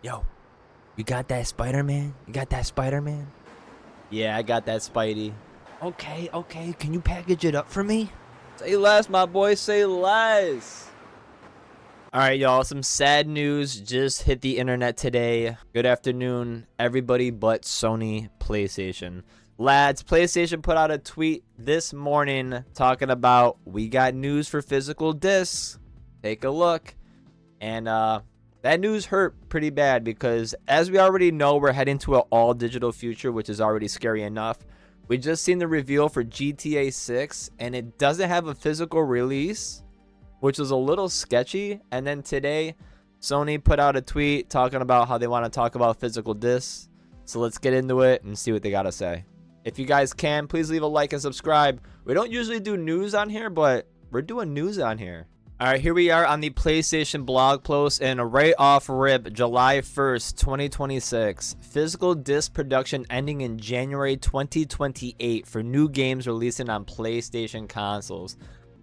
Yo, you got that Spider-Man? You got that Spider-Man? Yeah, I got that Spidey. Okay, okay. Can you package it up for me? Say less, my boy. Say less. All right, y'all. Some sad news just hit the internet today. Good afternoon, everybody but Sony PlayStation. Lads, PlayStation put out a tweet this morning talking about we got news for physical discs. Take a look. And that news hurt pretty bad because as we already know, we're heading to an all digital future, which is already scary enough. We just seen the reveal for GTA 6 and it doesn't have a physical release, which was a little sketchy. And then today, Sony put out a tweet talking about how they want to talk about physical discs. So let's get into it and see what they got to say. If you guys can, please leave a like and subscribe. We don't usually do news on here, but we're doing news on here. All right, here we are on the PlayStation blog post, and right off rip, July 1st, 2026. Physical disc production ending in January 2028 for new games releasing on PlayStation consoles.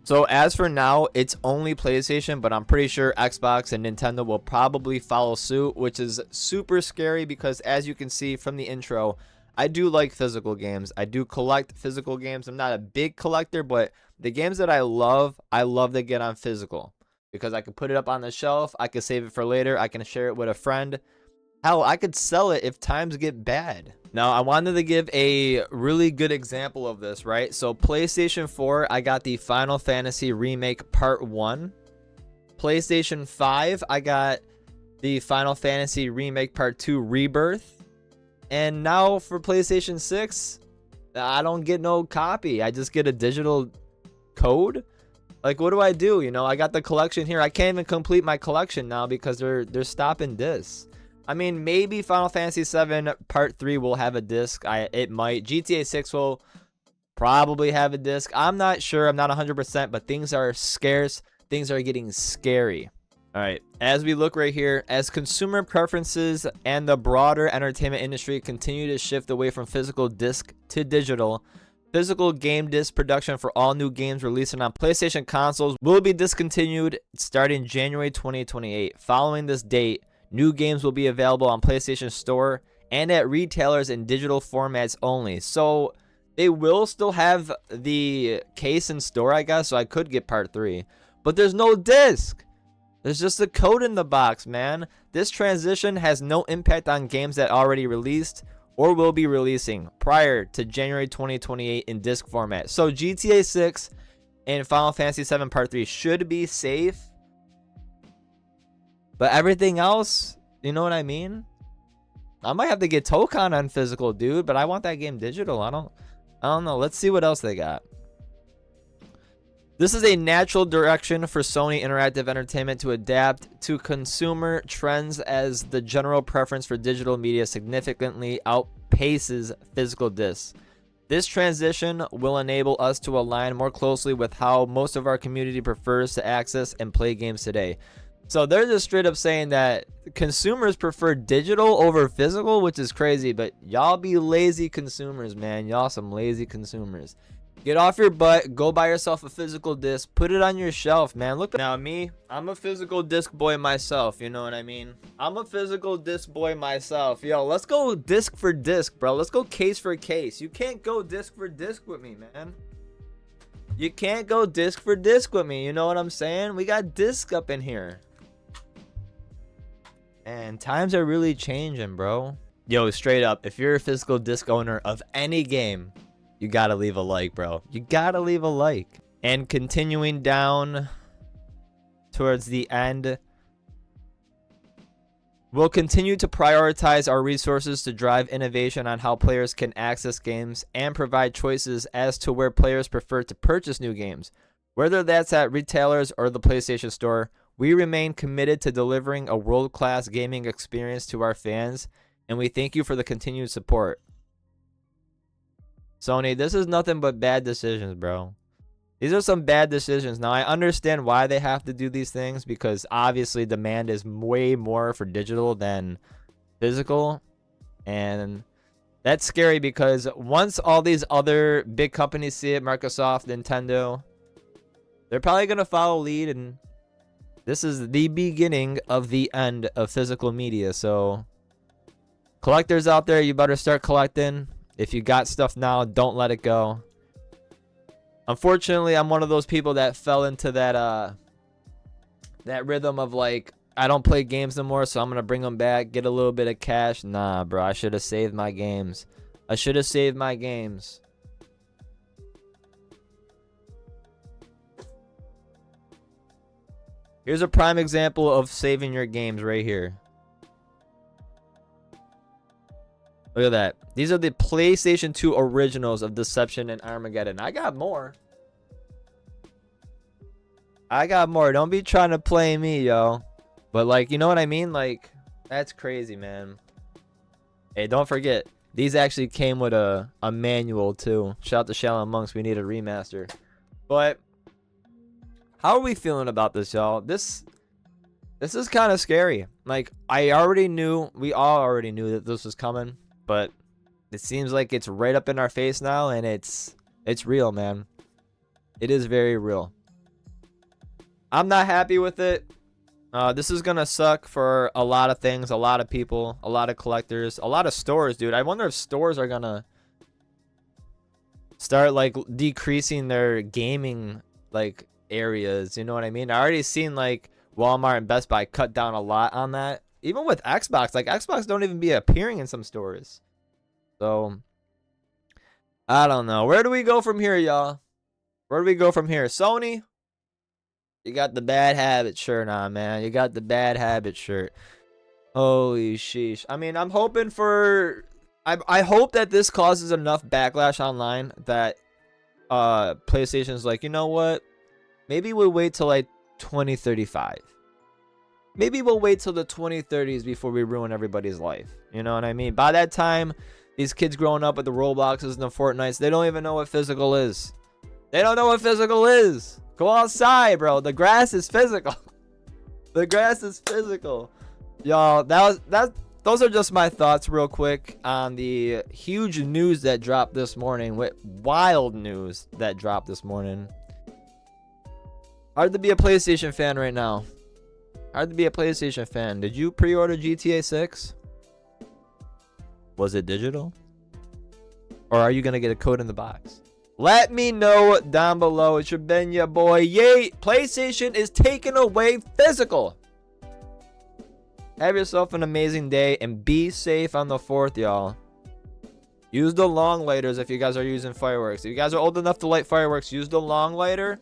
So as for now, it's only PlayStation, but I'm pretty sure Xbox and Nintendo will probably follow suit, which is super scary because as you can see from the intro, I do like physical games. I do collect physical games. I'm not a big collector, but the games that I love to get on physical because I can put it up on the shelf. I can save it for later. I can share it with a friend. Hell, I could sell it if times get bad. Now, I wanted to give a really good example of this, right? So PlayStation 4, I got the Final Fantasy Remake Part 1. PlayStation 5, I got the Final Fantasy Remake Part 2 Rebirth. And now for PlayStation 6, I don't get no copy. I just get a digital code. Like, what do I do? You know, I got the collection here. I can't even complete my collection now because they're stopping discs. I mean, maybe Final Fantasy 7 Part 3 will have a disc. It might. GTA 6 will probably have a disc. I'm not sure. I'm not 100%, but things are scarce. Things are getting scary. All right, as we look right here, as consumer preferences and the broader entertainment industry continue to shift away from physical disc to digital, physical game disc production for all new games releasing on PlayStation consoles will be discontinued starting January 2028. Following this date, new games will be available on PlayStation Store and at retailers in digital formats only. So they will still have the case in store, I guess, so I could get Part 3. But there's no disc. There's just a code in the box, man. This transition has no impact on games that already released or will be releasing prior to January 2028 in disc format. So GTA 6 and Final Fantasy 7 Part 3 should be safe. But everything else, you know what I mean? I might have to get Tokon on physical, dude, but I want that game digital. I don't know. Let's see what else they got. This is a natural direction for Sony Interactive Entertainment to adapt to consumer trends as the general preference for digital media significantly outpaces physical discs. This transition will enable us to align more closely with how most of our community prefers to access and play games today. So they're just straight up saying that consumers prefer digital over physical, which is crazy, but y'all be lazy consumers, man. Y'all some lazy consumers. Get off your butt, go buy yourself a physical disc, put it on your shelf, man. Look, now me, I'm a physical disc boy myself, you know what I mean? I'm a physical disc boy myself. Yo, let's go disc for disc, bro. Let's go case for case. You can't go disc for disc with me, man. You can't go disc for disc with me, you know what I'm saying? We got disc up in here. And times are really changing, bro. Yo, straight up, if you're a physical disc owner of any game, you gotta leave a like, bro. You gotta leave a like. And continuing down towards the end, we'll continue to prioritize our resources to drive innovation on how players can access games and provide choices as to where players prefer to purchase new games. Whether that's at retailers or the PlayStation Store, we remain committed to delivering a world-class gaming experience to our fans, and we thank you for the continued support. Sony, this is nothing but bad decisions, bro. These are some bad decisions. Now, I understand why they have to do these things because obviously demand is way more for digital than physical. And that's scary because once all these other big companies see it, Microsoft, Nintendo, they're probably going to follow lead and This is the beginning of the end of physical media. So collectors out there, you better start collecting. If you got stuff now, don't let it go. Unfortunately, I'm one of those people that fell into that rhythm of like, I don't play games no more, so I'm gonna bring them back, get a little bit of cash. Nah, bro, I should have saved my games. I should have saved my games. Here's a prime example of saving your games right here. Look at that. These are the PlayStation 2 originals of Deception and Armageddon. I got more. I got more. Don't be trying to play me, yo. But, like, you know what I mean? Like, that's crazy, man. Hey, don't forget. These actually came with a manual, too. Shout out to Shallow Monks. We need a remaster. But how are we feeling about this, y'all? This is kind of scary. Like, we all already knew that this was coming. But it seems like it's right up in our face now, and it's real, man. It is very real. I'm not happy with it. This is gonna suck for a lot of things, a lot of people, a lot of collectors, a lot of stores, dude. I wonder if stores are gonna start like decreasing their gaming like areas. You know what I mean? I already seen like Walmart and Best Buy cut down a lot on that. Even with Xbox, like Xbox don't even be appearing in some stores. So I don't know. Where do we go from here, y'all? Where do we go from here? Sony, you got the bad habit shirt on, man. You got the bad habit shirt. Holy sheesh. I mean, I'm hoping for... I hope that this causes enough backlash online that PlayStation's like, you know what? Maybe we'll wait till like 2035. Maybe we'll wait till the 2030s before we ruin everybody's life. You know what I mean? By that time, these kids growing up with the Robloxes and the Fortnites, they don't even know what physical is. They don't know what physical is. Go outside, bro. The grass is physical. The grass is physical. Y'all, those are just my thoughts real quick on the huge news that dropped this morning. Wild news that dropped this morning. Hard to be a PlayStation fan right now. Hard to be a PlayStation fan. Did you pre-order GTA 6? Was it digital? Or are you going to get a code in the box? Let me know down below. It's been your boy Yay. PlayStation is taking away physical. Have yourself an amazing day and be safe on the 4th, y'all. Use the long lighters if you guys are using fireworks. If you guys are old enough to light fireworks, use the long lighter.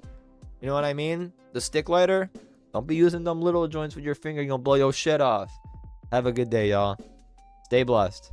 You know what I mean? The stick lighter. Don't be using them little joints with your finger. You're going to blow your shit off. Have a good day, y'all. Stay blessed.